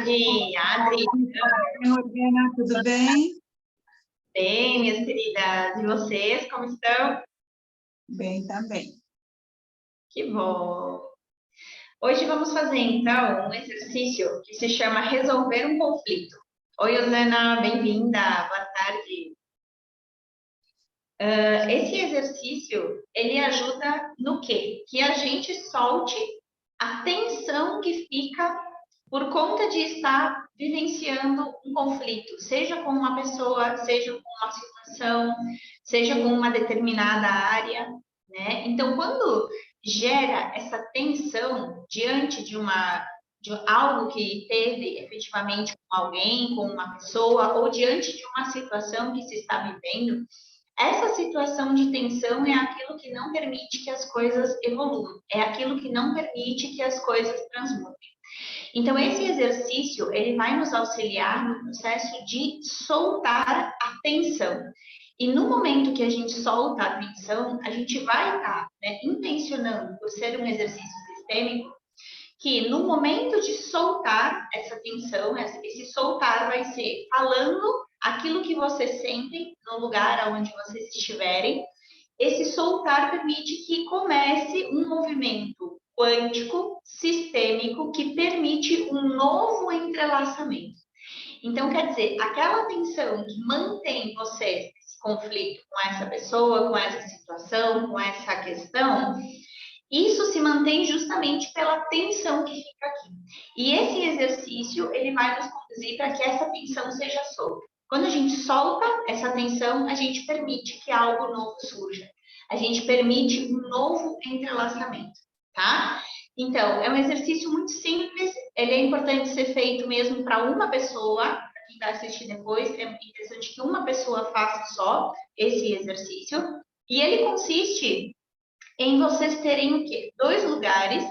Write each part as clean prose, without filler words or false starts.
tarde, Adri. Oi, Morgana, tudo bem? Bem, minhas queridas. E vocês, como estão? Bem também. Que bom. Hoje vamos fazer, então, um exercício que se chama resolver um conflito. Oi, Osana, bem-vinda. Boa tarde. Esse exercício, ele ajuda no quê? Que a gente solte a tensão que fica por conta de estar vivenciando um conflito, seja com uma pessoa, seja com uma situação, seja com uma determinada área, né? Então, quando gera essa tensão diante de algo que teve efetivamente com alguém, com uma pessoa, ou diante de uma situação que se está vivendo, essa situação de tensão é aquilo que não permite que as coisas evoluam, é aquilo que não permite que as coisas transmutem. Então, esse exercício, ele vai nos auxiliar no processo de soltar a tensão. E no momento que a gente solta a tensão, a gente vai estar, intencionando, por ser um exercício sistêmico, que no momento de soltar essa tensão, esse soltar vai ser falando aquilo que você sente no lugar onde vocês estiverem. Esse soltar permite que comece um movimento quântico, sistêmico, que permite um novo entrelaçamento. Então, quer dizer, aquela tensão que mantém você nesse conflito com essa pessoa, com essa situação, com essa questão, isso se mantém justamente pela tensão que fica aqui. E esse exercício, ele vai nos conduzir para que essa tensão seja solta. Quando a gente solta essa tensão, a gente permite que algo novo surja. A gente permite um novo entrelaçamento, tá? Então, é um exercício muito simples, ele é importante ser feito mesmo para uma pessoa, para quem vai assistir depois, é interessante que uma pessoa faça só esse exercício, e ele consiste em vocês terem o quê? 2 lugares,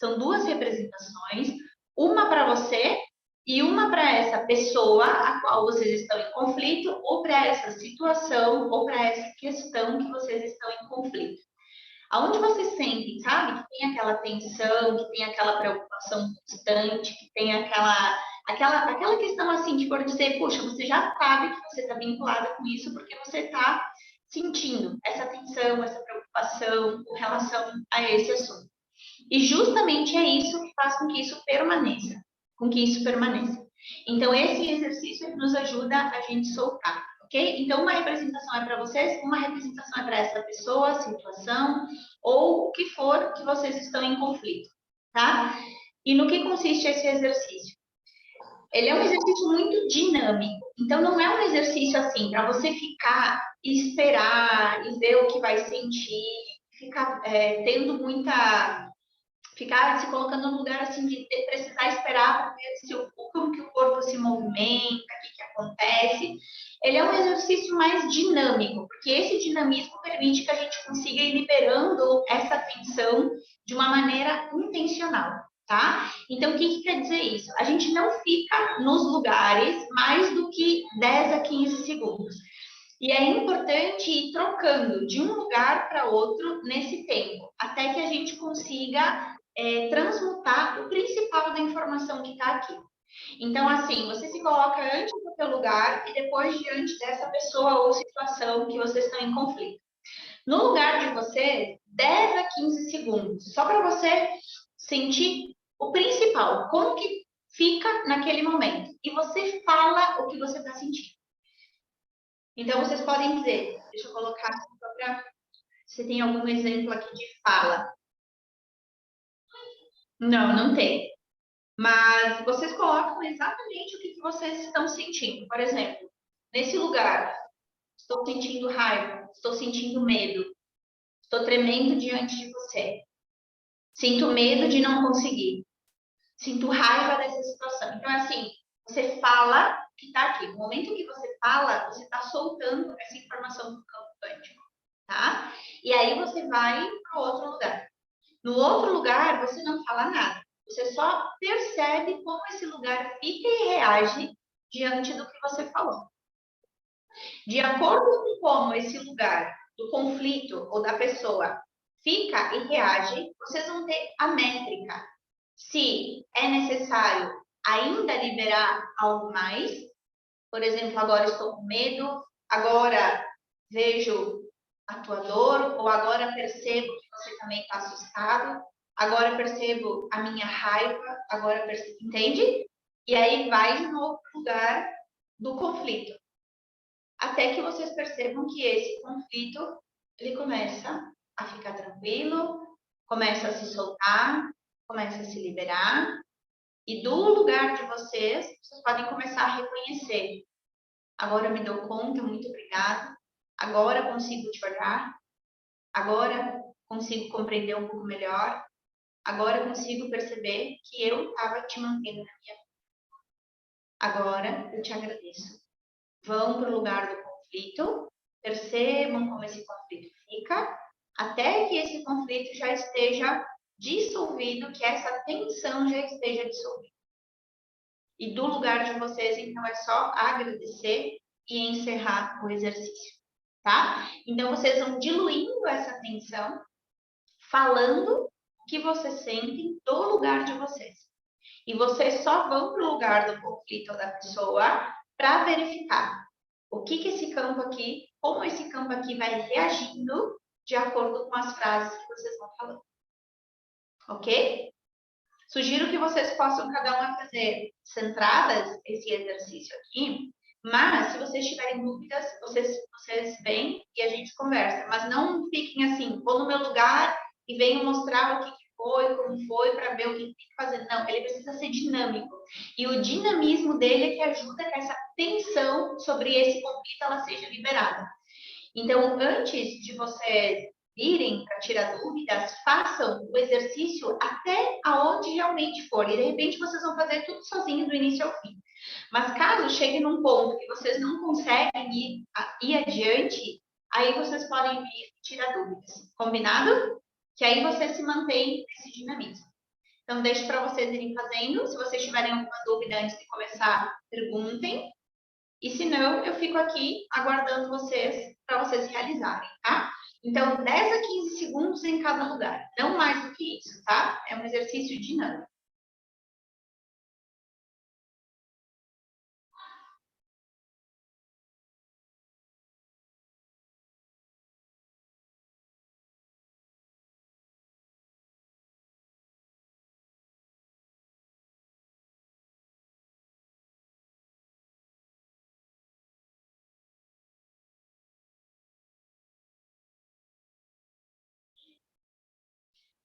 são 2 representações, uma para você e uma para essa pessoa a qual vocês estão em conflito, ou para essa situação, ou para essa questão que vocês estão em conflito. Aonde vocês sentem, sabe, que tem aquela tensão, que tem aquela preocupação constante, que tem aquela questão assim de por dizer, puxa, você já sabe que você está vinculada com isso porque você está sentindo essa tensão, essa preocupação com relação a esse assunto. E justamente é isso que faz com que isso permaneça, Então, esse exercício nos ajuda a gente soltar, ok? Então, uma representação é para vocês, uma representação é para essa pessoa, situação, ou o que for que vocês estão em conflito, tá? E no que consiste esse exercício? Ele é um exercício muito dinâmico. Então, não é um exercício assim, para você ficar e esperar e ver o que vai sentir, ficar tendo muita... Ficar se colocando no lugar assim de precisar esperar para ver como que o corpo se movimenta, o que acontece. Ele é um exercício mais dinâmico, porque esse dinamismo permite que a gente consiga ir liberando essa tensão de uma maneira intencional. Tá? Então, o que quer dizer isso? A gente não fica nos lugares mais do que 10 a 15 segundos. E é importante ir trocando de um lugar para outro nesse tempo, até que a gente consiga transmutar o principal da informação que está aqui. Então, assim, você se coloca antes do seu lugar e depois diante dessa pessoa ou situação que vocês estão em conflito. No lugar de você, 10 a 15 segundos, só para você sentir o principal, como que fica naquele momento. E você fala o que você está sentindo. Então, vocês podem dizer, deixa eu colocar aqui só para... Você tem algum exemplo aqui de fala? Não, não tem. Mas vocês colocam exatamente o que vocês estão sentindo. Por exemplo, nesse lugar, estou sentindo raiva, estou sentindo medo, estou tremendo diante de você. Sinto medo de não conseguir. Sinto raiva dessa situação. Então, assim, você fala que está aqui. No momento que você fala, você está soltando essa informação do campo quântico, tá? E aí você vai para outro lugar. No outro lugar, você não fala nada. Você só percebe como esse lugar fica e reage diante do que você falou. De acordo com como esse lugar do conflito ou da pessoa fica e reage, vocês vão ter a métrica. Se é necessário ainda liberar algo mais. Por exemplo, agora estou com medo, agora vejo a tua dor, ou agora percebo que você também está assustado, agora percebo a minha raiva, agora percebo, entende? E aí vai no lugar do conflito. Até que vocês percebam que esse conflito, ele começa a ficar tranquilo, começa a se soltar, começa a se liberar. E do lugar de vocês podem começar a reconhecer. Agora eu me dou conta, muito obrigada. Agora eu consigo te olhar. Agora consigo compreender um pouco melhor. Agora eu consigo perceber que eu estava te mantendo na minha vida. Agora eu te agradeço. Vão para o lugar do conflito, percebam como esse conflito fica, até que esse conflito já esteja dissolvido, que essa tensão já esteja dissolvida. E do lugar de vocês, então, é só agradecer e encerrar o exercício, tá? Então, vocês vão diluindo essa tensão, falando o que vocês sentem do lugar de vocês. E vocês só vão para o lugar do conflito da pessoa para verificar o que esse campo aqui, como esse campo aqui vai reagindo de acordo com as frases que vocês vão falando. Ok? Sugiro que vocês possam cada uma fazer centradas esse exercício aqui, mas se vocês tiverem dúvidas, vocês vêm e a gente conversa. Mas não fiquem assim, vou no meu lugar e venho mostrar o que foi, como foi, para ver o que tem que fazer. Não, ele precisa ser dinâmico. E o dinamismo dele é que ajuda que essa tensão sobre esse conflito ela seja liberada. Então, antes de vocês irem para tirar dúvidas, façam o exercício até aonde realmente for. E, de repente, vocês vão fazer tudo sozinhos do início ao fim. Mas, caso chegue num ponto que vocês não conseguem ir adiante, aí vocês podem vir tirar dúvidas. Combinado? Que aí você se mantém nesse dinamismo. Então, deixo para vocês irem fazendo. Se vocês tiverem alguma dúvida antes de começar, perguntem. E se não, eu fico aqui aguardando vocês para vocês realizarem, tá? Então, 10 a 15 segundos em cada lugar. Não mais do que isso, tá? É um exercício dinâmico.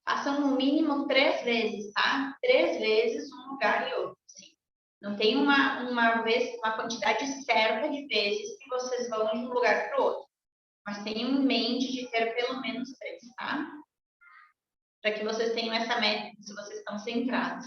Façam no mínimo 3 vezes, tá? 3 vezes um lugar e outro, sim. Não tem uma quantidade certa de vezes que vocês vão de um lugar para o outro. Mas tenham em mente de ter pelo menos 3, tá? Para que vocês tenham essa métrica, se vocês estão centrados.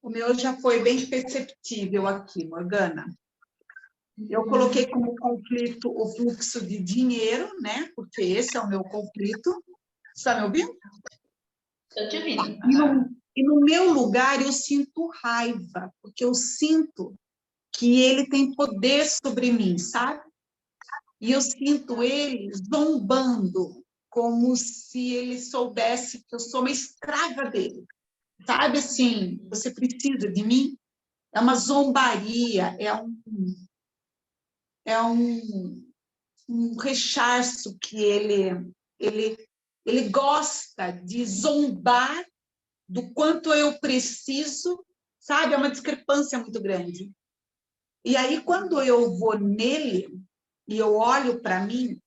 O meu já foi bem perceptível aqui, Morgana. Eu coloquei como conflito o fluxo de dinheiro, né? Porque esse é o meu conflito. Está me ouvindo? Estou te ouvindo. E no meu lugar eu sinto raiva, porque eu sinto que ele tem poder sobre mim, sabe? E eu sinto ele zombando, como se ele soubesse que eu sou uma escrava dele. Sabe assim, você precisa de mim? é uma zombaria, é um rechaço que ele gosta de zombar do quanto eu preciso, sabe? É uma discrepância muito grande. E aí, quando eu vou nele e eu olho para mim,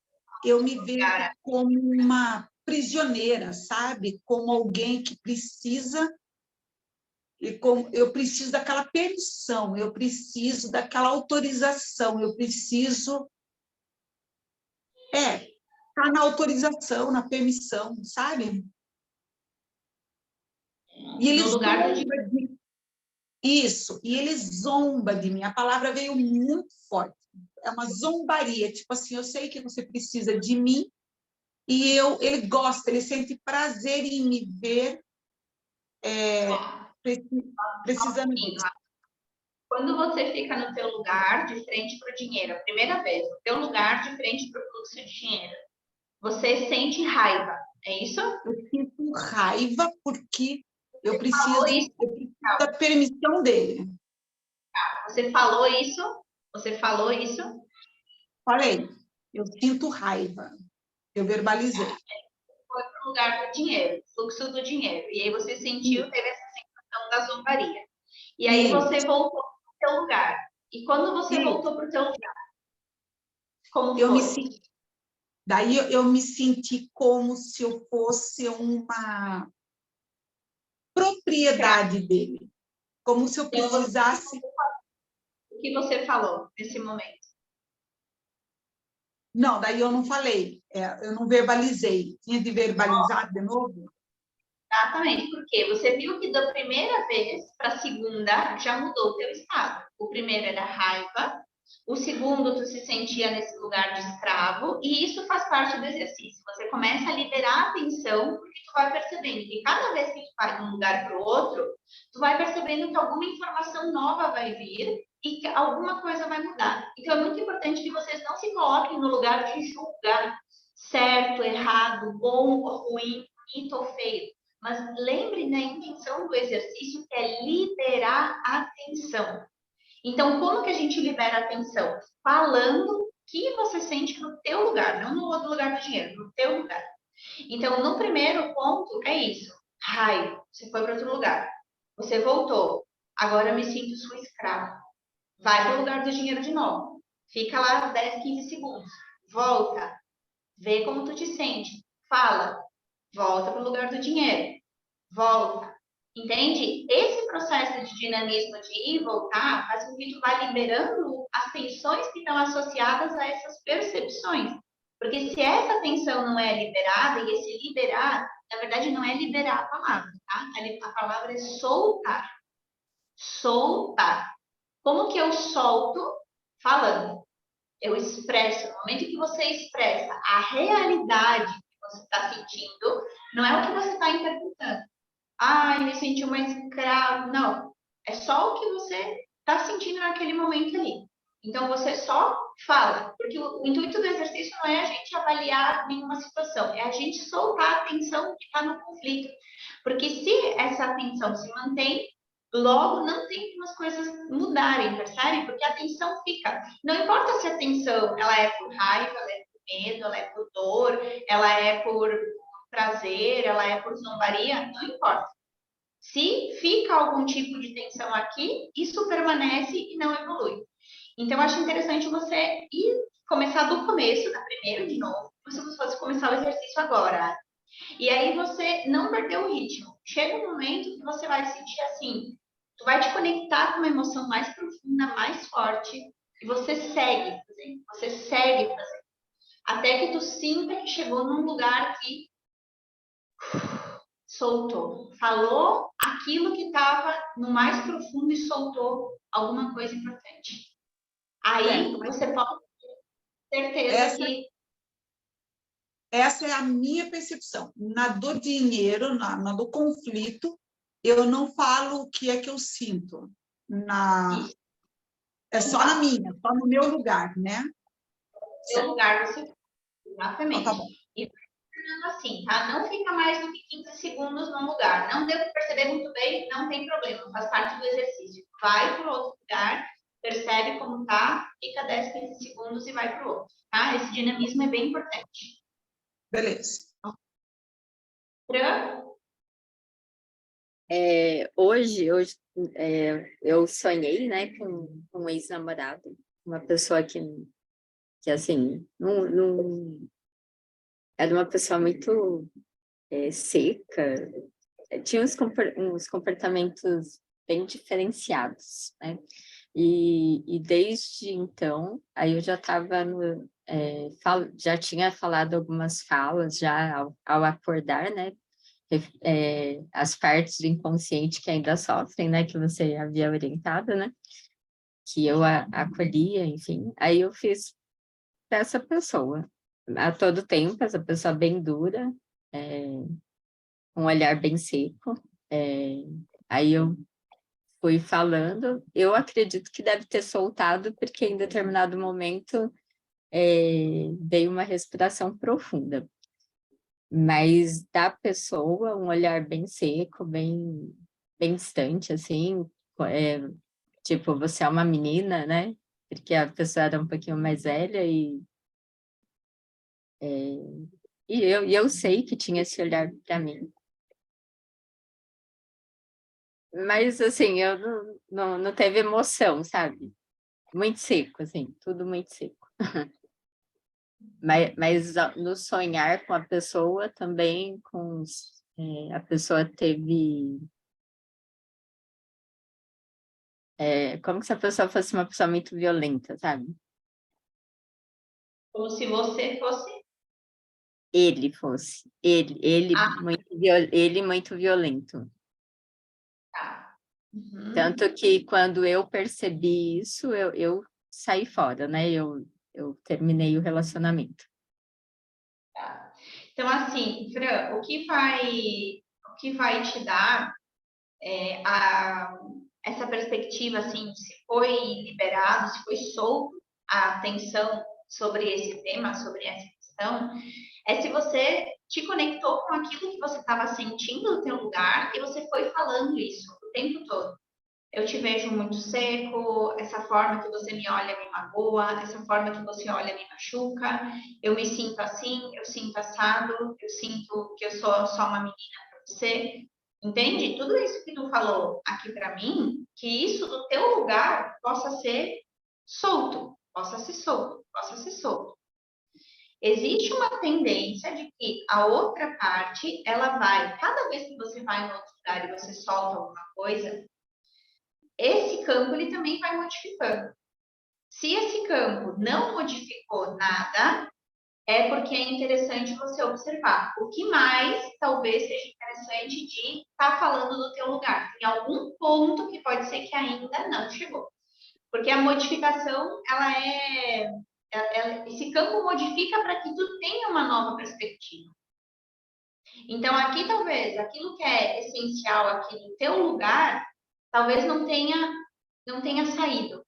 eu me vejo como uma prisioneira, sabe? Como alguém que precisa, e como eu preciso daquela permissão, eu preciso daquela autorização, eu preciso estar na autorização, na permissão, sabe? E ele No lugar do zomba de isso, e ele zomba de mim. A palavra veio muito forte. É uma zombaria, tipo assim, eu sei que você precisa de mim, e ele gosta, ele sente prazer em me ver precisando disso. Quando você fica no teu lugar de frente para o dinheiro, a primeira vez, no teu lugar de frente para o fluxo de dinheiro, você sente raiva, é isso? Eu sinto raiva porque eu Falou preciso isso? da permissão dele. Você falou isso? Você falou isso? Falei, eu sinto raiva. Eu verbalizei. Foi para o lugar do dinheiro, fluxo do dinheiro. E aí você sentiu, teve essa sensação da zombaria. E aí você voltou para o teu lugar. E quando você voltou para o teu lugar, como eu foi? Daí eu me senti como se eu fosse uma propriedade dele. Como se eu precisasse... O que você falou nesse momento? Não, daí eu não falei. Eu não verbalizei. Tinha de verbalizar de novo? Exatamente, porque você viu que da primeira vez para a segunda já mudou o teu estado. O primeiro era raiva, o segundo tu se sentia nesse lugar de escravo, e isso faz parte do exercício. Você começa a liberar a tensão, porque tu vai percebendo que cada vez que tu vai de um lugar para o outro, tu vai percebendo que alguma informação nova vai vir e que alguma coisa vai mudar. Então é muito importante que vocês não se coloquem no lugar de julgar certo, errado, bom ou ruim, bonito ou feio. Mas lembre da intenção do exercício, que é liberar a atenção. Então, como que a gente libera a atenção? Falando o que você sente no teu lugar, não no outro lugar do dinheiro, no teu lugar. Então, no primeiro ponto, é isso. Raio, você foi para outro lugar. Você voltou. Agora eu me sinto sua escrava. Vai para o lugar do dinheiro de novo. Fica lá 10, 15 segundos. Volta. Vê como tu te sente. Fala. Volta para o lugar do dinheiro. Volta. Entende? Esse processo de dinamismo de ir e voltar faz com que tu vá liberando as tensões que estão associadas a essas percepções. Porque se essa tensão não é liberada, e esse liberar, na verdade, não é liberar a palavra, tá? A palavra é soltar. Soltar. Como que eu solto? Falando. Eu expresso. No momento que você expressa a realidade que você está sentindo, não é o que você está interpretando. Ai, me senti uma escrava. Não. É só o que você está sentindo naquele momento ali. Então, você só fala. Porque o intuito do exercício não é a gente avaliar nenhuma situação, é a gente soltar a tensão que está no conflito. Porque se essa tensão se mantém, logo não tem como as coisas mudarem, percebe? Porque a tensão fica. Não importa se a tensão ela é por raiva, ela é por medo, ela é por dor, ela é por prazer, ela é por zombaria, não importa. Se fica algum tipo de tensão aqui, isso permanece e não evolui. Então, acho interessante você ir começar do começo, da primeira de novo, como se você fosse começar o exercício agora. E aí você não perder o ritmo. Chega um momento que você vai sentir assim, tu vai te conectar com uma emoção mais profunda, mais forte, e você segue fazendo, você segue fazendo. Até que tu sinta que chegou num lugar que soltou, falou aquilo que estava no mais profundo e soltou alguma coisa importante. Aí você pode ter certeza que essa é a minha percepção. Na do dinheiro, na do conflito, eu não falo o que é que eu sinto. É só na minha, só no meu lugar, né? Seu lugar você exatamente. Então, tá bom. E assim, tá? Não fica mais do que 15 segundos num lugar. Não deu para perceber muito bem, não tem problema, faz parte do exercício. vai para outro lugar, percebe como tá, fica 10, 15 segundos e vai para o outro, tá? Esse dinamismo é bem importante. Beleza. Fran? Hoje eu sonhei, né, com um ex-namorado, uma pessoa que assim, era uma pessoa muito seca, tinha uns comportamentos bem diferenciados, né? E desde então, aí eu já estava já tinha falado algumas falas já ao acordar, né? As partes do inconsciente que ainda sofrem, né? Que você havia orientado, né? Que eu acolhia, enfim. Aí eu fiz para essa pessoa. A todo tempo, essa pessoa bem dura, um olhar bem seco. Aí eu fui falando. Eu acredito que deve ter soltado, porque em determinado momento veio uma respiração profunda. Mas da pessoa, um olhar bem seco, bem distante, assim, tipo, você é uma menina, né? Porque a pessoa era um pouquinho mais velha e eu sei que tinha esse olhar para mim. Mas, assim, eu não teve emoção, sabe? Muito seco, assim, tudo muito seco. Mas no sonhar com a pessoa também, a pessoa teve... como se a pessoa fosse uma pessoa muito violenta, sabe? Como se você fosse... Ele fosse. Ele muito violento. Tá. Uhum. Tanto que quando eu percebi isso, eu saí fora, né? Eu terminei o relacionamento. Tá. Então, assim, Fran, o que vai te dar essa perspectiva, assim, se foi liberado, se foi solto a atenção sobre esse tema, sobre essa questão, é se você te conectou com aquilo que você estava sentindo no teu lugar e você foi falando isso o tempo todo. Eu te vejo muito seco, essa forma que você me olha me magoa, essa forma que você olha me machuca, eu me sinto assim, eu sinto assado, eu sinto que eu sou só uma menina para você. Entende? Tudo isso que tu falou aqui para mim, que isso do teu lugar possa ser solto, possa ser solto, possa ser solto. Existe uma tendência de que a outra parte, ela vai, cada vez que você vai em outro lugar e você solta alguma coisa, esse campo ele também vai modificando. Se esse campo não modificou nada, é porque é interessante você observar. O que mais talvez seja interessante de estar falando do teu lugar? Tem algum ponto que pode ser que ainda não chegou. Porque a modificação, esse campo modifica para que tu tenha uma nova perspectiva. Então, aqui talvez, aquilo que é essencial aqui no teu lugar, talvez não tenha saído.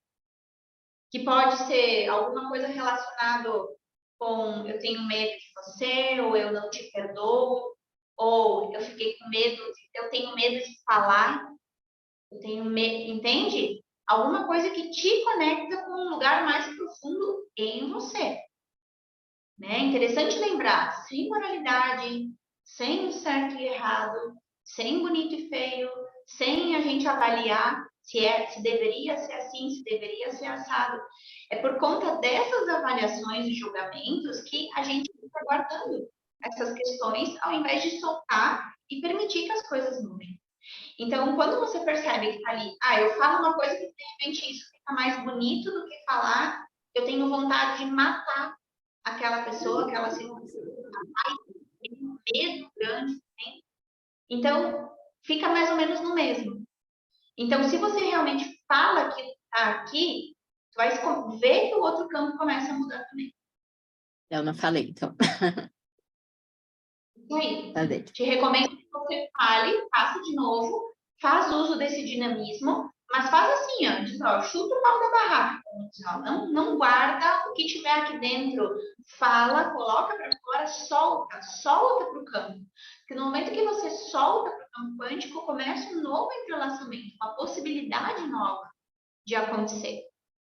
Que pode ser alguma coisa relacionada com eu tenho medo de você, ou eu não te perdoo, ou eu fiquei com medo, eu tenho medo de falar, eu tenho medo, entende? Alguma coisa que te conecta com um lugar mais profundo em você. Né? Interessante lembrar, sem moralidade, sem o certo e errado, sem bonito e feio, sem a gente avaliar se deveria ser assim, se deveria ser assado. É por conta dessas avaliações e julgamentos que a gente fica guardando essas questões ao invés de soltar e permitir que as coisas mudem. Então, quando você percebe que está ali, eu falo uma coisa que de repente isso fica mais bonito do que falar, eu tenho vontade de matar aquela pessoa, aquela situação, tem um medo grande, né? Então, fica mais ou menos no mesmo. Então, se você realmente fala que está aqui, tu vai ver que o outro campo começa a mudar também. Eu não falei, então. Isso aí. Tá dentro. Te recomendo que você fale, faça de novo, faz uso desse dinamismo, mas faz assim, chuta o pau da barraca. Não guarda o que tiver aqui dentro. Fala, coloca para fora, solta para o campo. Porque no momento que você solta para o campo quântico, começa um novo entrelaçamento, uma possibilidade nova de acontecer,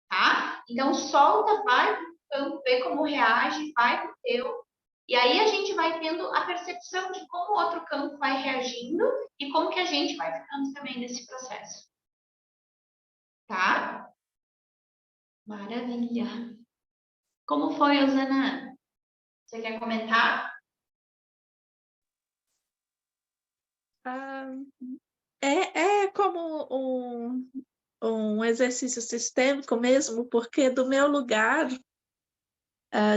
tá? Então, solta, vai para o campo, vê como reage, vai para o teu, e aí a gente vai tendo a percepção de como o outro campo vai reagindo e como que a gente vai ficando também nesse processo. Tá? Maravilha. Como foi, Osana? Você quer comentar? É como um exercício sistêmico mesmo, porque do meu lugar,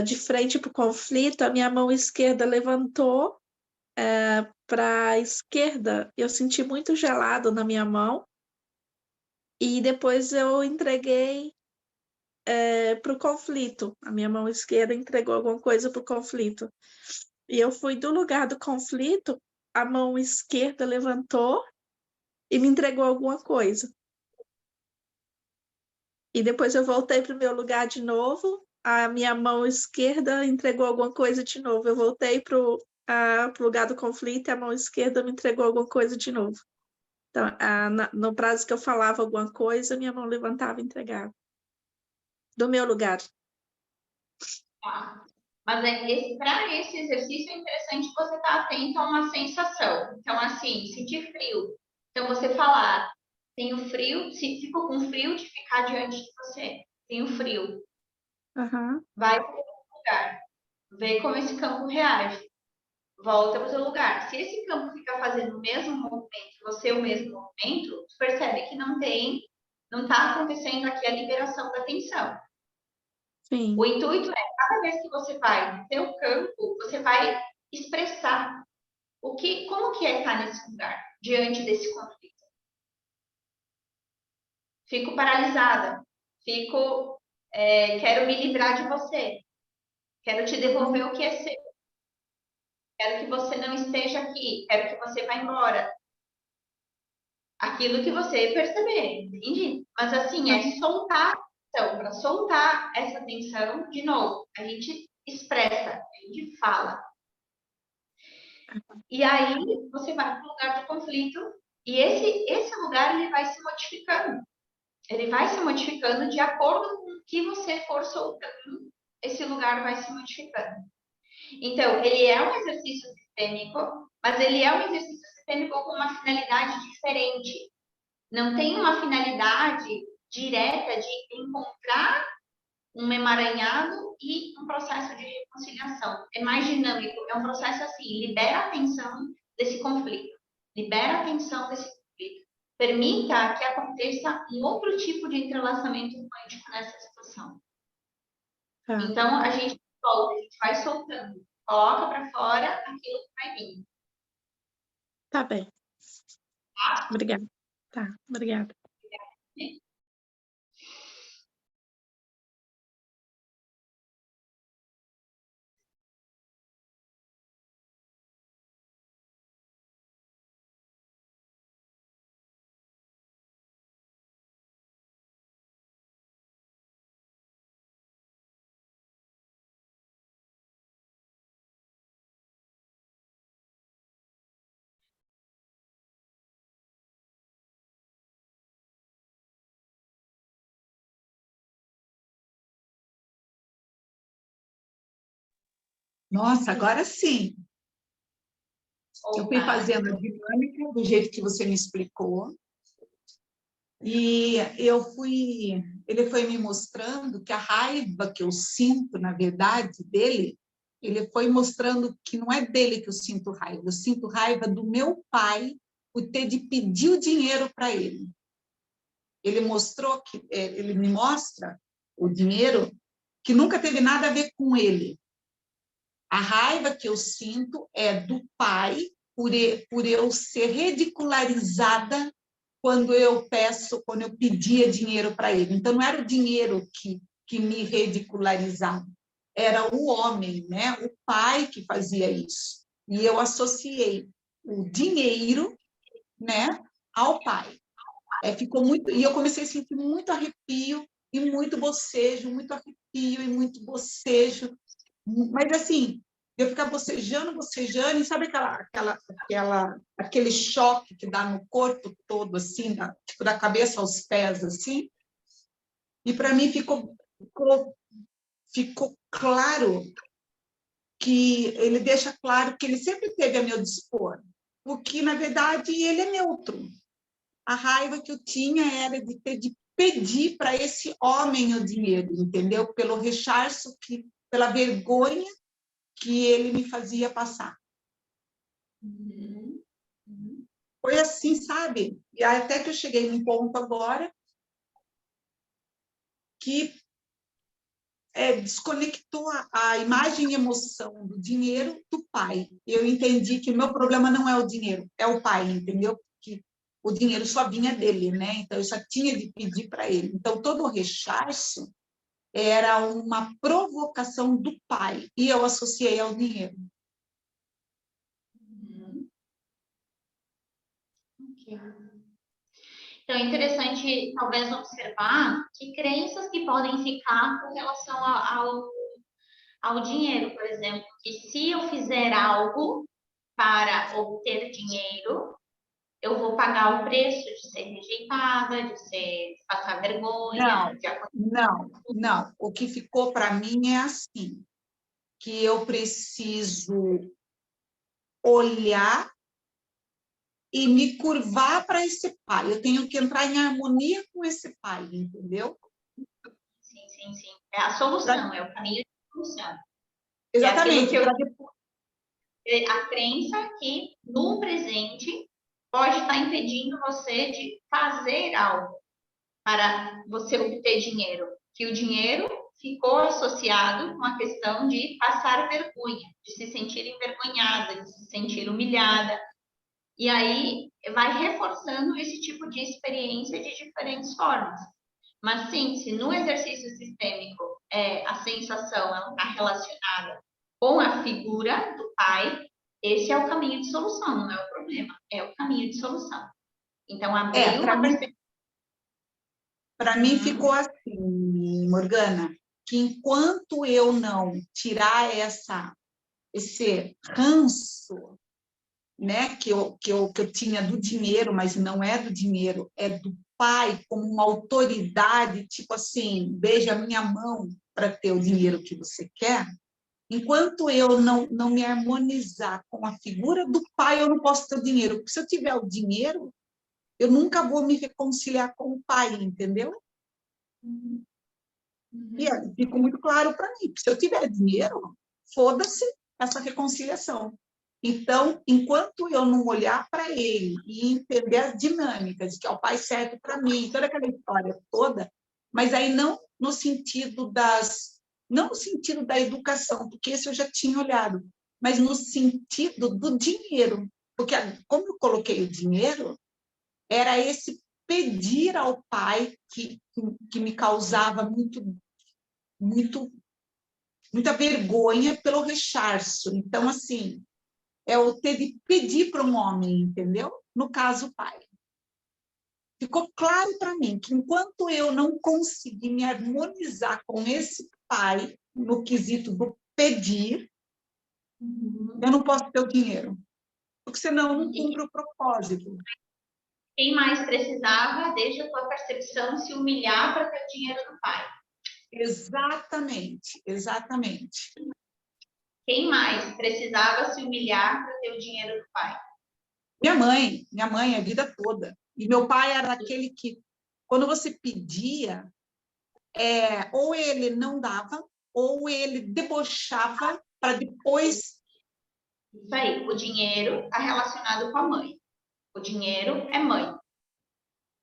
de frente para o conflito, a minha mão esquerda levantou para a esquerda, eu senti muito gelado na minha mão, e depois eu entreguei para o conflito. A minha mão esquerda entregou alguma coisa para o conflito. E eu fui do lugar do conflito, a mão esquerda levantou e me entregou alguma coisa. E depois eu voltei para o meu lugar de novo, a minha mão esquerda entregou alguma coisa de novo. Eu voltei para o lugar do conflito e a mão esquerda me entregou alguma coisa de novo. Então, no prazo que eu falava alguma coisa, minha mão levantava e entregava. Do meu lugar. Tá. Mas para esse exercício é interessante você estar atento a uma sensação. Então, assim, sentir frio. Então, você falar, tenho frio, fico com frio de ficar diante de você. Tenho frio. Uhum. Vai para o lugar. Vê como esse campo reage. Volta para o seu lugar. Se esse campo fica fazendo o mesmo movimento, você o mesmo movimento, você percebe que não está acontecendo aqui a liberação da tensão. Sim. O intuito é, cada vez que você vai no seu campo, você vai expressar como que é estar nesse lugar, diante desse conflito. Fico paralisada, quero me livrar de você, quero te devolver o que é seu, quero que você não esteja aqui, quero que você vá embora. Aquilo que você perceber, entende? Mas assim, é soltar. Então, para soltar essa tensão, de novo, a gente expressa, a gente fala. E aí você vai para o lugar do conflito e esse lugar ele vai se modificando. Ele vai se modificando de acordo com o que você for soltando, esse lugar vai se modificando. Então, ele é um exercício sistêmico, mas ele é um exercício sistêmico com uma finalidade diferente. Não tem uma finalidade direta de encontrar um emaranhado e um processo de reconciliação. É mais dinâmico, é um processo assim, libera a tensão desse conflito, libera a tensão desse conflito, permita que aconteça um outro tipo de entrelaçamento quântico nessa situação. Então, a gente solta, a gente vai soltando, coloca para fora aquilo que vai vir. Tá bem. Tá? Obrigada. Tá, obrigada. Nossa, agora sim. Eu fui fazendo a dinâmica do jeito que você me explicou. E ele foi me mostrando que a raiva que eu sinto, na verdade, dele, ele foi mostrando que não é dele que eu sinto raiva do meu pai por ter de pedir o dinheiro para ele. Ele me mostra o dinheiro que nunca teve nada a ver com ele. A raiva que eu sinto é do pai por eu ser ridicularizada quando eu pedia dinheiro para ele. Então, não era o dinheiro que me ridicularizava, era o homem, né? O pai que fazia isso. E eu associei o dinheiro, né, ao pai. Ficou muito, e eu comecei a sentir muito arrepio e muito bocejo, muito arrepio e muito bocejo. Mas, assim, Eu ficar bocejando, e sabe aquele choque que dá no corpo todo, assim, tipo, da cabeça aos pés, assim? E para mim ficou claro que ele deixa claro que ele sempre teve a meu dispor, porque, na verdade, ele é neutro. A raiva que eu tinha era de ter de pedir para esse homem o dinheiro, entendeu? Pelo rechaço, pela vergonha que ele me fazia passar. Uhum. Uhum. Foi assim, sabe? E até que eu cheguei num ponto agora que desconectou a imagem e emoção do dinheiro do pai. Eu entendi que o meu problema não é o dinheiro, é o pai, entendeu? Que o dinheiro só vinha dele, né? Então eu só tinha de pedir para ele. Então todo o rechaço era uma provocação do pai e eu associei ao dinheiro. Uhum. Ok. Então, é interessante, talvez, observar que crenças que podem ficar com relação ao dinheiro, por exemplo, que se eu fizer algo para obter dinheiro, eu vou pagar o preço de ser rejeitada, de passar vergonha, Não. O que ficou para mim é assim, que eu preciso olhar e me curvar para esse pai. Eu tenho que entrar em harmonia com esse pai, entendeu? Sim, sim, sim. É a solução, é o caminho de solução. É aquilo Exatamente. que a crença que no presente pode estar impedindo você de fazer algo para você obter dinheiro. Que o dinheiro ficou associado com a questão de passar vergonha, de se sentir envergonhada, de se sentir humilhada. E aí vai reforçando esse tipo de experiência de diferentes formas. Mas sim, se no exercício sistêmico a sensação está relacionada com a figura do pai, esse é o caminho de solução, não é o problema, é o caminho de solução. Então, abrir uma perspectiva. Para mim ficou assim, Morgana, que enquanto eu não tirar esse ranço, né, que eu tinha do dinheiro, mas não é do dinheiro, é do pai como uma autoridade, tipo assim, beija a minha mão para ter o dinheiro que você quer. Enquanto eu não me harmonizar com a figura do pai, eu não posso ter o dinheiro. Porque se eu tiver o dinheiro, eu nunca vou me reconciliar com o pai, entendeu? Uhum. E ficou muito claro para mim. Se eu tiver dinheiro, foda-se essa reconciliação. Então, enquanto eu não olhar para ele e entender as dinâmicas, que é o pai certo para mim, toda aquela história toda, mas aí não no sentido da educação, porque esse eu já tinha olhado, mas no sentido do dinheiro, porque como eu coloquei o dinheiro, era esse pedir ao pai que me causava muita vergonha pelo rechaço. Então, assim, é o ter de pedir para um homem, entendeu? No caso, o pai. Ficou claro para mim que enquanto eu não conseguir me harmonizar com esse pai no quesito do pedir, eu não posso ter o dinheiro, porque senão eu não cumpro o propósito. Quem mais precisava, desde a tua percepção, se humilhar para ter o dinheiro do pai? Exatamente. Quem mais precisava se humilhar para ter o dinheiro do pai? Minha mãe, a vida toda. E meu pai era aquele que, quando você pedia, ou ele não dava, ou ele debochava para depois. Isso aí, o dinheiro está relacionado com a mãe. O dinheiro é mãe.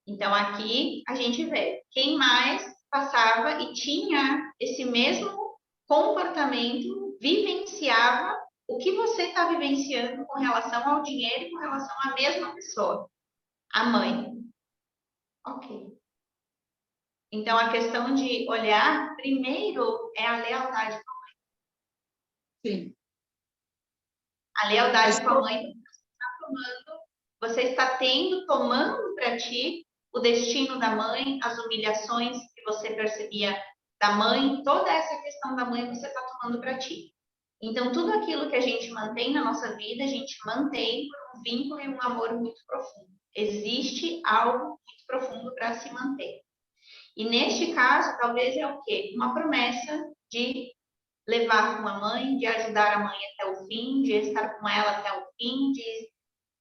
Então, aqui a gente vê quem mais passava e tinha esse mesmo comportamento, vivenciava o que você está vivenciando com relação ao dinheiro e com relação à mesma pessoa, a mãe. Ok. Então, a questão de olhar primeiro é a lealdade com a mãe. Sim. A lealdade com a mãe você está tomando para ti o destino da mãe, as humilhações que você percebia da mãe, toda essa questão da mãe você está tomando para ti. Então, tudo aquilo que a gente mantém na nossa vida, a gente mantém por um vínculo e um amor muito profundo. Existe algo muito profundo para se manter. E neste caso, talvez é o quê? Uma promessa de levar com a mãe, de ajudar a mãe até o fim, de estar com ela até o fim,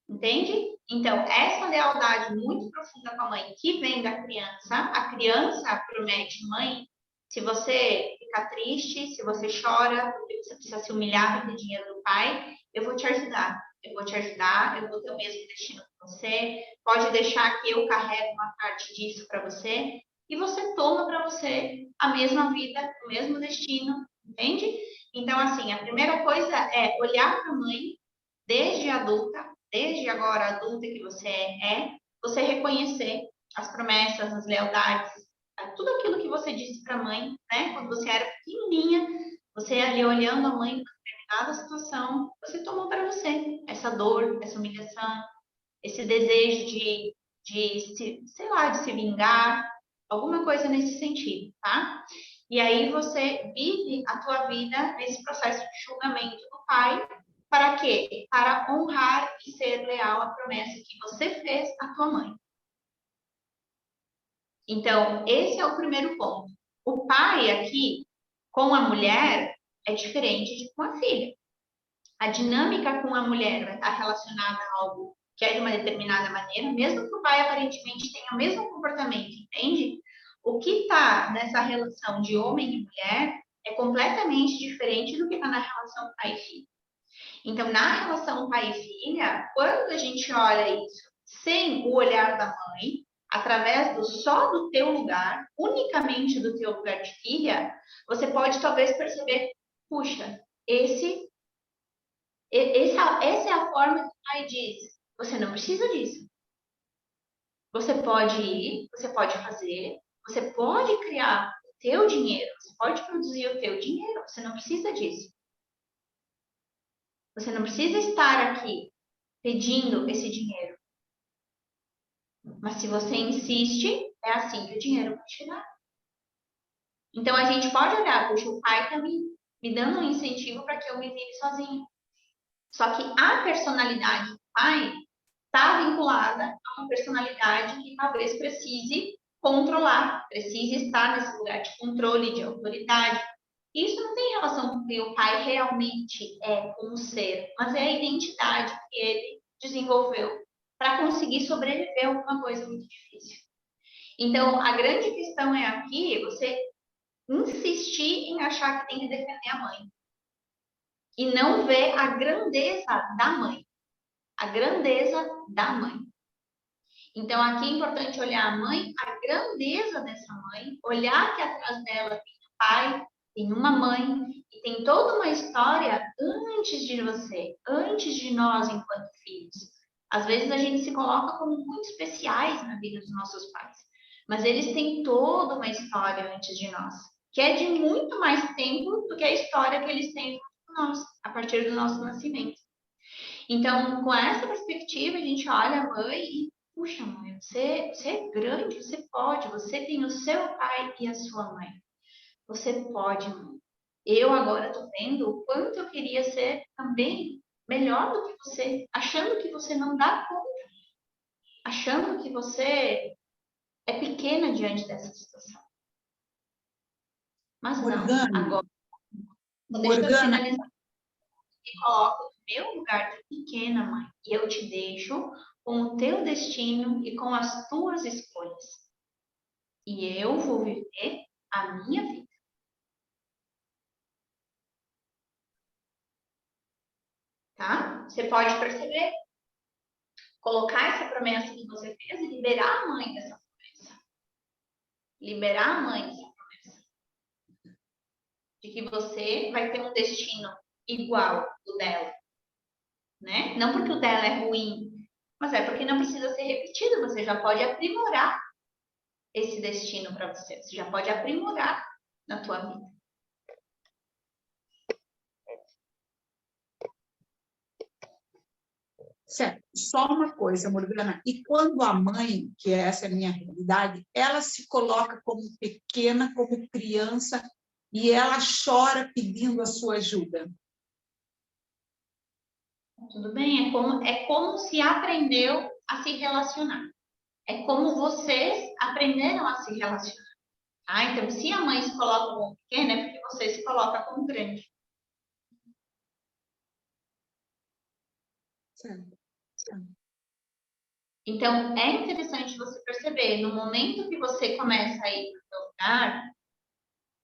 entende? Então, essa lealdade muito profunda com a mãe que vem da criança, a criança promete, mãe, se você ficar triste, se você chora, porque você precisa se humilhar para ter dinheiro do pai, eu vou te ajudar. Eu vou te ajudar, eu vou ter o mesmo destino que você. Pode deixar que eu carregue uma parte disso para você. E você toma para você a mesma vida, o mesmo destino, entende? Então, assim, a primeira coisa é olhar para a mãe, desde adulta, desde agora adulta que você você reconhecer as promessas, as lealdades, tudo aquilo que você disse para a mãe, né? Quando você era pequenininha, você ali olhando a mãe em determinada situação, você tomou para você essa dor, essa humilhação, esse desejo sei lá, de se vingar, alguma coisa nesse sentido, tá? E aí você vive a tua vida nesse processo de julgamento do pai, para quê? Para honrar e ser leal à promessa que você fez à tua mãe. Então, esse é o primeiro ponto. O pai aqui, com a mulher, é diferente de com a filha. A dinâmica com a mulher vai estar relacionada a algo que é de uma determinada maneira, mesmo que o pai aparentemente tenha o mesmo comportamento, entende? O que está nessa relação de homem e mulher é completamente diferente do que está na relação pai e filho. Então, na relação pai e filha, quando a gente olha isso sem o olhar da mãe, através só do teu lugar, unicamente do teu lugar de filha, você pode talvez perceber, puxa, essa é a forma que o pai diz, você não precisa disso. Você pode ir, você pode fazer, você pode criar o teu dinheiro, você pode produzir o teu dinheiro, você não precisa disso. Você não precisa estar aqui pedindo esse dinheiro. Mas se você insiste, é assim que o dinheiro vai chegar. Então a gente pode olhar, puxa, o pai está me dando um incentivo para que eu me vire sozinho. Só que a personalidade do pai está vinculada a uma personalidade que talvez precise controlar, precise estar nesse lugar de controle, de autoridade. Isso não tem relação com o que o pai realmente é como ser, mas é a identidade que ele desenvolveu para conseguir sobreviver a alguma coisa muito difícil. Então, a grande questão é aqui você insistir em achar que tem que defender a mãe e não ver a grandeza da mãe. A grandeza da mãe. Então, aqui é importante olhar a mãe, a grandeza dessa mãe, olhar que atrás dela tem um pai, tem uma mãe, e tem toda uma história antes de você, antes de nós enquanto filhos. Às vezes a gente se coloca como muito especiais na vida dos nossos pais, mas eles têm toda uma história antes de nós, que é de muito mais tempo do que a história que eles têm com nós, a partir do nosso nascimento. Então, com essa perspectiva, a gente olha a mãe e, puxa, mãe, você é grande, você pode, você tem o seu pai e a sua mãe. Você pode, mãe. Eu agora estou vendo o quanto eu queria ser também melhor do que você, achando que você não dá conta, achando que você é pequena diante dessa situação. Mas Morgana, não, agora, deixa eu finalizar. Me coloco no meu lugar de pequena, mãe, e eu te deixo com o teu destino e com as tuas escolhas. E eu vou viver a minha vida. Tá? Você pode perceber, colocar essa promessa que você fez e liberar a mãe dessa promessa. Liberar a mãe dessa promessa. De que você vai ter um destino igual ao dela. Né? Não porque o dela é ruim, mas é porque não precisa ser repetido. Você já pode aprimorar esse destino para você. Você já pode aprimorar na tua vida. Certo. Só uma coisa, Morgana. E quando a mãe, que essa é a minha realidade, ela se coloca como pequena, como criança, e ela chora pedindo a sua ajuda? Tudo bem? É como se aprendeu a se relacionar. É como vocês aprenderam a se relacionar. Tá? Então, se a mãe se coloca como pequena, é porque você se coloca como grande. Certo. Então, é interessante você perceber, no momento que você começa a ir para o seu lugar,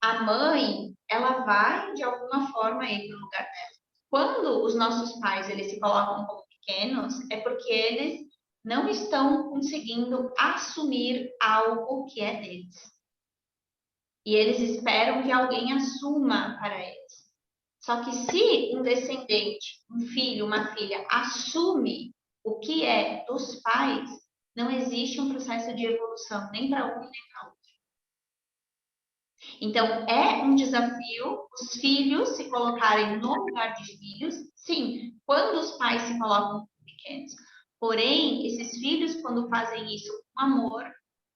a mãe, ela vai, de alguma forma, ir para o lugar dela. Quando os nossos pais, eles se colocam como pequenos, é porque eles não estão conseguindo assumir algo que é deles. E eles esperam que alguém assuma para eles. Só que se um descendente, um filho, uma filha, assume o que é dos pais, não existe um processo de evolução, nem para um nem para outro. Então, é um desafio os filhos se colocarem no lugar de filhos, sim, quando os pais se colocam pequenos. Porém, esses filhos, quando fazem isso com amor,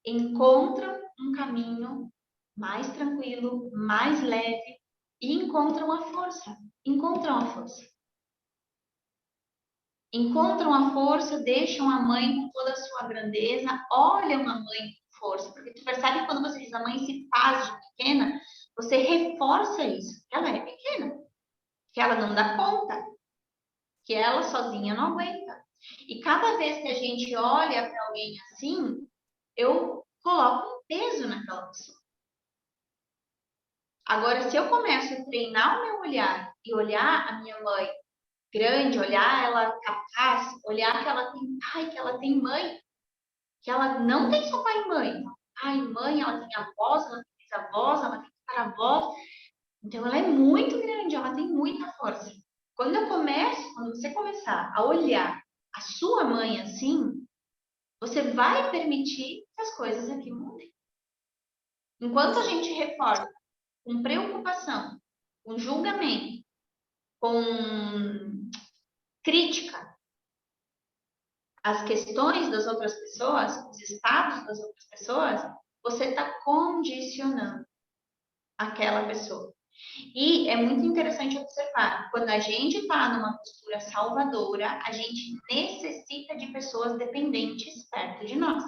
encontram um caminho mais tranquilo, mais leve e encontram a força. Encontram a força. Encontram a força, deixam a mãe com toda a sua grandeza, olham a mãe com força, porque tu percebe que quando você diz a mãe se faz de pequena, você reforça isso, que ela é pequena, que ela não dá conta, que ela sozinha não aguenta. E cada vez que a gente olha para alguém assim, eu coloco um peso naquela pessoa. Agora, se eu começo a treinar o meu olhar e olhar a minha mãe grande, olhar ela capaz, olhar que ela tem pai, que ela tem mãe, que ela não tem só pai e mãe. Pai e mãe, ela tem avós, ela tem bisavós, ela tem tataravós. Então, ela é muito grande, ela tem muita força. Quando você começar a olhar a sua mãe assim, você vai permitir que as coisas aqui mudem. Enquanto a gente reforça com preocupação, com julgamento, com crítica, as questões das outras pessoas, os estados das outras pessoas, você está condicionando aquela pessoa. E é muito interessante observar, quando a gente está numa postura salvadora, a gente necessita de pessoas dependentes perto de nós.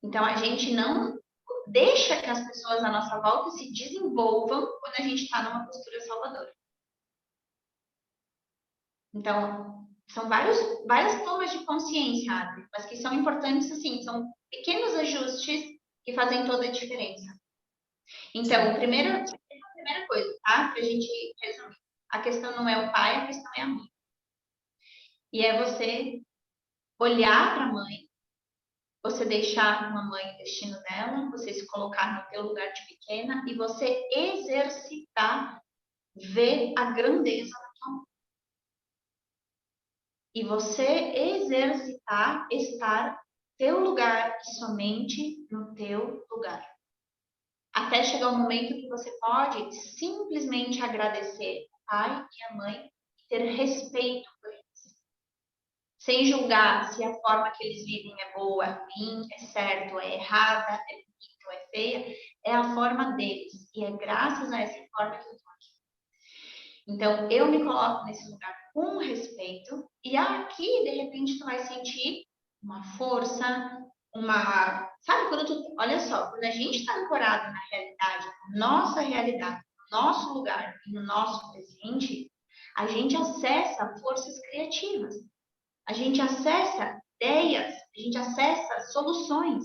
Então, a gente não deixa que as pessoas à nossa volta se desenvolvam quando a gente está numa postura salvadora. Então, são várias tomas de consciência, mas que são importantes, assim, são pequenos ajustes que fazem toda a diferença. Então, a primeira coisa, tá? Para a gente resumir. A questão não é o pai, a questão é a mãe. E é você olhar para a mãe, você deixar uma mãe o destino dela, você se colocar no teu lugar de pequena e você exercitar, ver a grandeza da tua mãe. E você exercitar, estar teu lugar e somente no teu lugar. Até chegar um momento que você pode simplesmente agradecer o pai e a mãe e ter respeito por eles. Sem julgar se a forma que eles vivem é boa, é ruim, é certo, é errada, é bonita, é feia. É a forma deles. E é graças a essa forma que eu estou aqui. Então, eu me coloco nesse lugar com respeito. E aqui, de repente, tu vai sentir uma força, uma... Sabe, quando tu... Olha só, quando a gente está ancorado na realidade, nossa realidade, no nosso lugar e no nosso presente, a gente acessa forças criativas. A gente acessa ideias, a gente acessa soluções.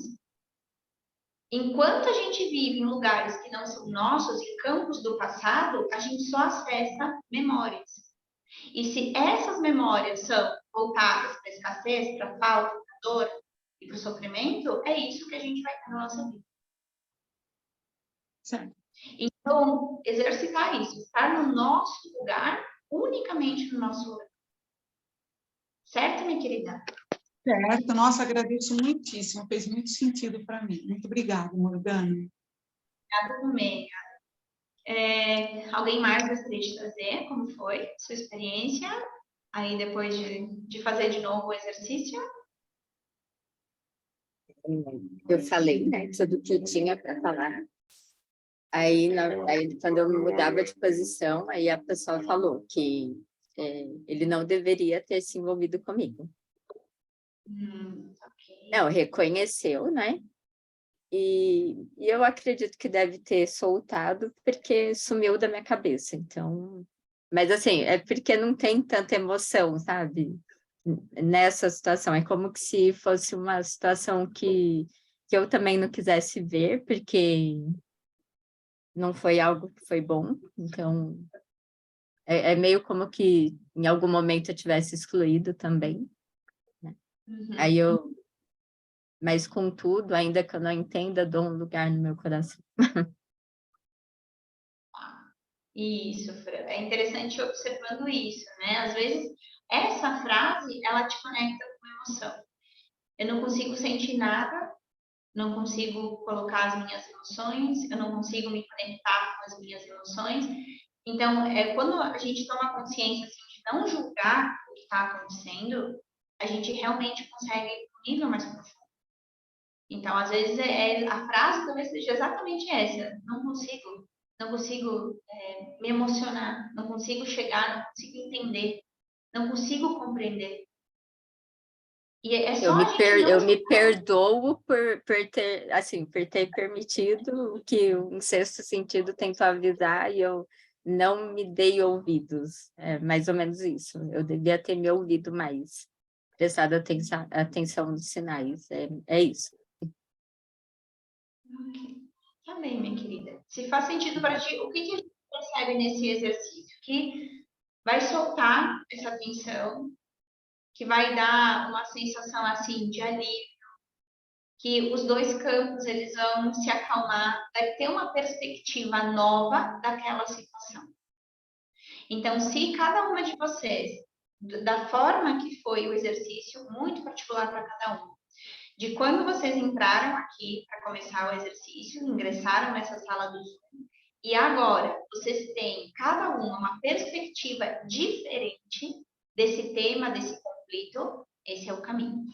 Enquanto a gente vive em lugares que não são nossos, em campos do passado, a gente só acessa memórias. E se essas memórias são voltadas para a escassez, para a falta, para a dor e para o sofrimento, é isso que a gente vai ter na nossa vida. Certo. Então, exercitar isso, estar no nosso lugar, unicamente no nosso lugar. Certo, minha querida? Certo, nossa, agradeço muitíssimo, fez muito sentido para mim. Muito obrigada, Morgana. Obrigada também. Alguém mais gostaria de trazer como foi sua experiência aí depois de fazer de novo o exercício? Eu falei, né, tudo que eu tinha para falar. Aí, quando eu me mudava de posição, aí a pessoa falou que ele não deveria ter se envolvido comigo. Ok. Não, reconheceu, né? E eu acredito que deve ter soltado, porque sumiu da minha cabeça. Então, mas assim, é porque não tem tanta emoção, sabe? Nessa situação. É como que se fosse uma situação que eu também não quisesse ver, porque não foi algo que foi bom. Então, é meio como que em algum momento eu tivesse excluído também. Né? Aí eu, mas contudo, ainda que eu não entenda, dou um lugar no meu coração. Isso, Fran. É interessante observando isso, né? Às vezes, essa frase, ela te conecta com emoção. Eu não consigo sentir nada, não consigo colocar as minhas emoções, eu não consigo me conectar com as minhas emoções. Então, quando a gente toma consciência assim, de não julgar o que está acontecendo, a gente realmente consegue ir para um nível mais profundo. Então, às vezes, a frase talvez seja exatamente essa: não consigo me emocionar, não consigo chegar, não consigo entender, não consigo compreender. E é só a gente não Eu me perdoo por ter, assim, por ter permitido o que um sexto sentido tentou avisar e eu não me dei ouvidos. É mais ou menos isso. Eu devia ter me ouvido mais, prestado atenção nos sinais. É isso. Tá bem, minha querida. Se faz sentido para ti, o que a gente percebe nesse exercício? Que vai soltar essa tensão, que vai dar uma sensação assim de alívio, que os dois campos eles vão se acalmar, vai ter uma perspectiva nova daquela situação. Então, se cada uma de vocês, da forma que foi o exercício, muito particular para cada um, de quando vocês entraram aqui para começar o exercício, ingressaram nessa sala do Zoom, e agora vocês têm cada uma perspectiva diferente desse tema, desse conflito, esse é o caminho.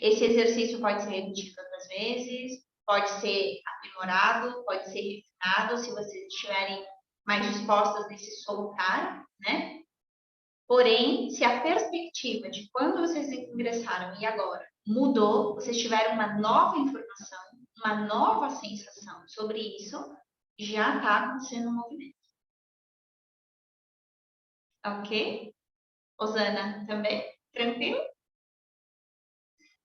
Esse exercício pode ser repetido outras vezes, pode ser aprimorado, pode ser refinado, se vocês estiverem mais dispostas a se soltar, né? Porém, se a perspectiva de quando vocês ingressaram e agora mudou, vocês tiveram uma nova informação, uma nova sensação sobre isso, já está acontecendo um movimento. Ok? Osana, também? Tranquilo?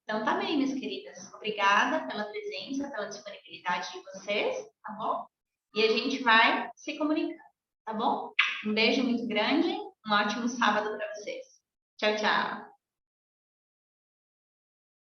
Então tá bem, minhas queridas. Obrigada pela presença, pela disponibilidade de vocês, tá bom? E a gente vai se comunicando, tá bom? Um beijo muito grande, um ótimo sábado para vocês. Tchau, tchau.